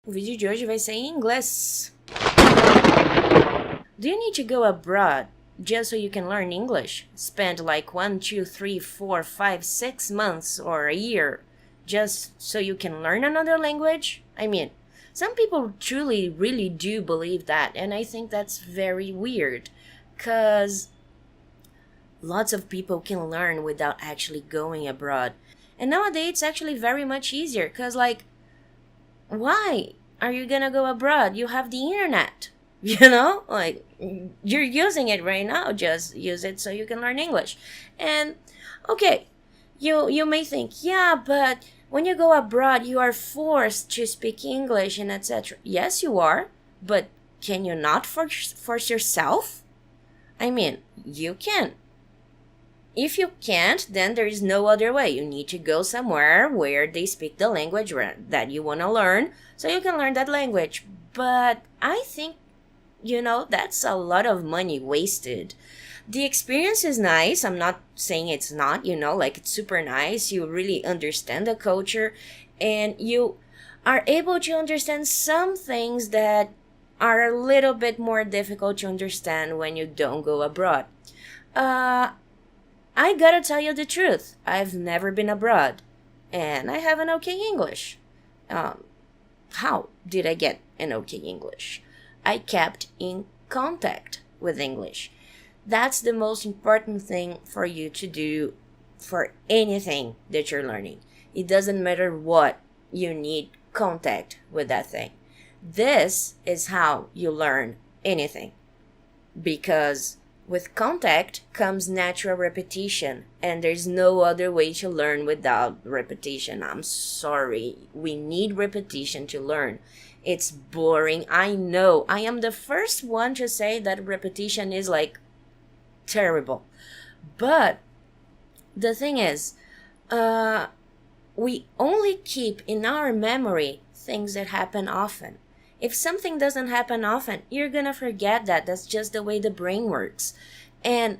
O vídeo de hoje vai ser em inglês. Do you need to go abroad just so you can learn English? Spend like 1, 2, 3, 4, 5, 6 months or a year just so you can learn another language? I mean, some people truly really do believe that, and I think that's very weird because lots of people can learn without actually going abroad. And nowadays it's actually very much easier because, like, why are you gonna go abroad? You have the internet. Like, you're using it right now. Just use it so you can learn English. And okay, you may think, yeah, but when you go abroad, you are forced to speak English and etc. Yes, you are, but can you not force yourself? I mean, you can. If you can't, then there is no other way. You need to go somewhere where they speak the language that you want to learn so you can learn that language. But I think, that's a lot of money wasted. The experience is nice. I'm not saying it's not, like, it's super nice. You really understand the culture and you are able to understand some things that are a little bit more difficult to understand when you don't go abroad. I gotta tell you the truth. I've never been abroad, and I have an okay English. How did I get an okay English? I kept in contact with English. That's the most important thing for you to do for anything that you're learning. It doesn't matter what, you need contact with that thing. This is how you learn anything, because with contact comes natural repetition, and there's no other way to learn without repetition. I'm sorry. We need repetition to learn. It's boring. I know. I am the first one to say that repetition is like terrible. But the thing is, we only keep in our memory things that happen often. If something doesn't happen often, you're gonna forget that. That's just the way the brain works. And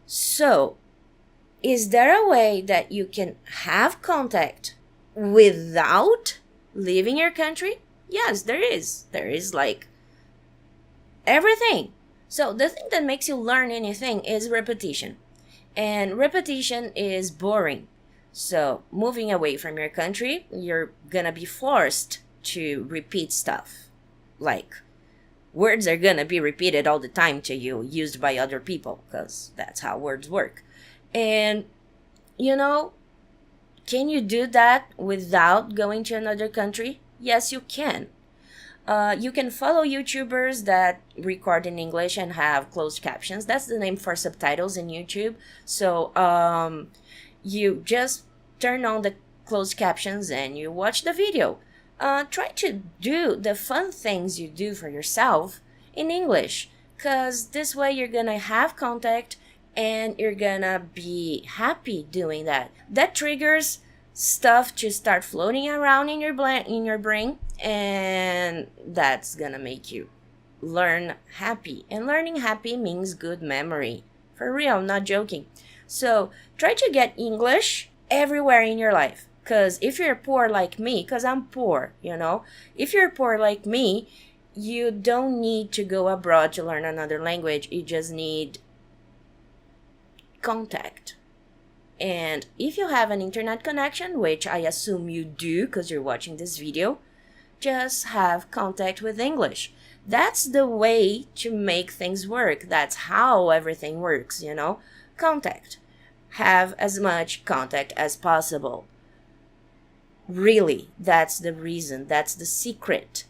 so, is there a way that you can have contact without leaving your country? Yes, there is. There is, like, everything. So the thing that makes you learn anything is repetition. And repetition is boring. So moving away from your country, you're gonna be forced to repeat stuff. Like, words are gonna be repeated all the time to you, used by other people, because that's how words work. And, can you do that without going to another country? Yes, you can. You can follow YouTubers that record in English and have closed captions. That's the name for subtitles in YouTube. So, you just turn on the closed captions and you watch the video. Try to do the fun things you do for yourself in English, because this way you're gonna have contact and you're gonna be happy doing that. That triggers stuff to start floating around in your brain, and that's gonna make you learn happy. And learning happy means good memory. For real, not joking. So try to get English everywhere in your life. Because if you're poor like me, because I'm poor, if you're poor like me, you don't need to go abroad to learn another language. You just need contact. And if you have an internet connection, which I assume you do because you're watching this video, just have contact with English. That's the way to make things work. That's how everything works, Contact. Have as much contact as possible. Really, that's the reason. That's the secret.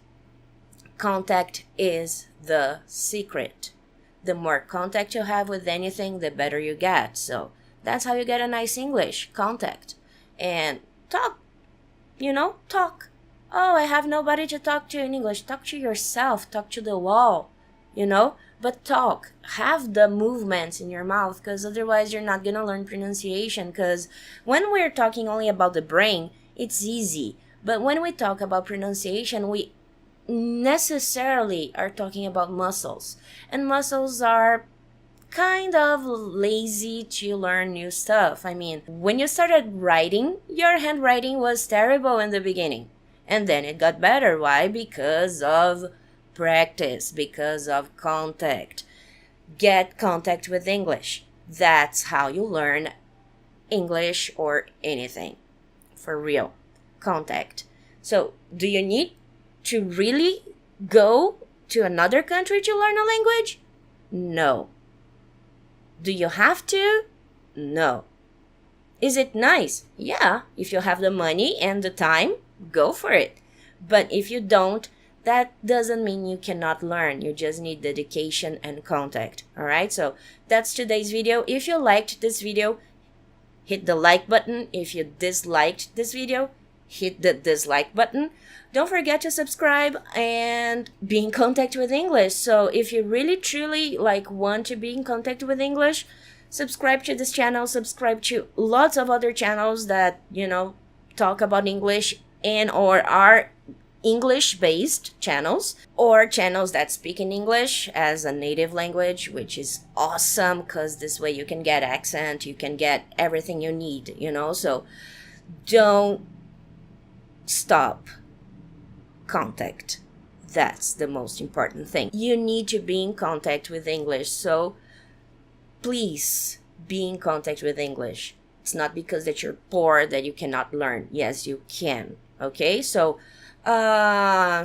Contact is the secret. The more contact you have with anything, the better you get. So that's how you get a nice English. Contact. And talk. Talk. Oh, I have nobody to talk to in English. Talk to yourself. Talk to the wall. But talk. Have the movements in your mouth, because otherwise you're not gonna learn pronunciation. Because when we're talking only about the brain, it's easy. But when we talk about pronunciation, we necessarily are talking about muscles. And muscles are kind of lazy to learn new stuff. I mean, when you started writing, your handwriting was terrible in the beginning. And then it got better. Why? Because of practice, because of contact. Get contact with English. That's how you learn English or anything. For real. Contact. So, do you need to really go to another country to learn a language? No. Do you have to? No. Is it nice? Yeah, if you have the money and the time, go for it. But if you don't, that doesn't mean you cannot learn. You just need dedication and contact. Alright, so that's today's video. If you liked this video, hit the like button. If you disliked this video, hit the dislike button. Don't forget to subscribe and be in contact with English. So if you really truly want to be in contact with English, subscribe to this channel, subscribe to lots of other channels that, talk about English and or are English-based channels, or channels that speak in English as a native language, which is awesome because this way you can get accent, you can get everything you need, so don't stop contact. That's the most important thing. You need to be in contact with English, so please be in contact with English. It's not because that you're poor that you cannot learn. Yes, you can. Okay, so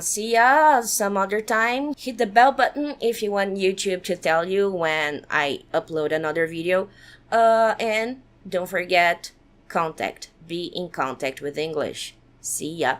see ya some other time. Hit the bell button if you want YouTube to tell you when I upload another video. And don't forget, contact. Be in contact with English. See ya.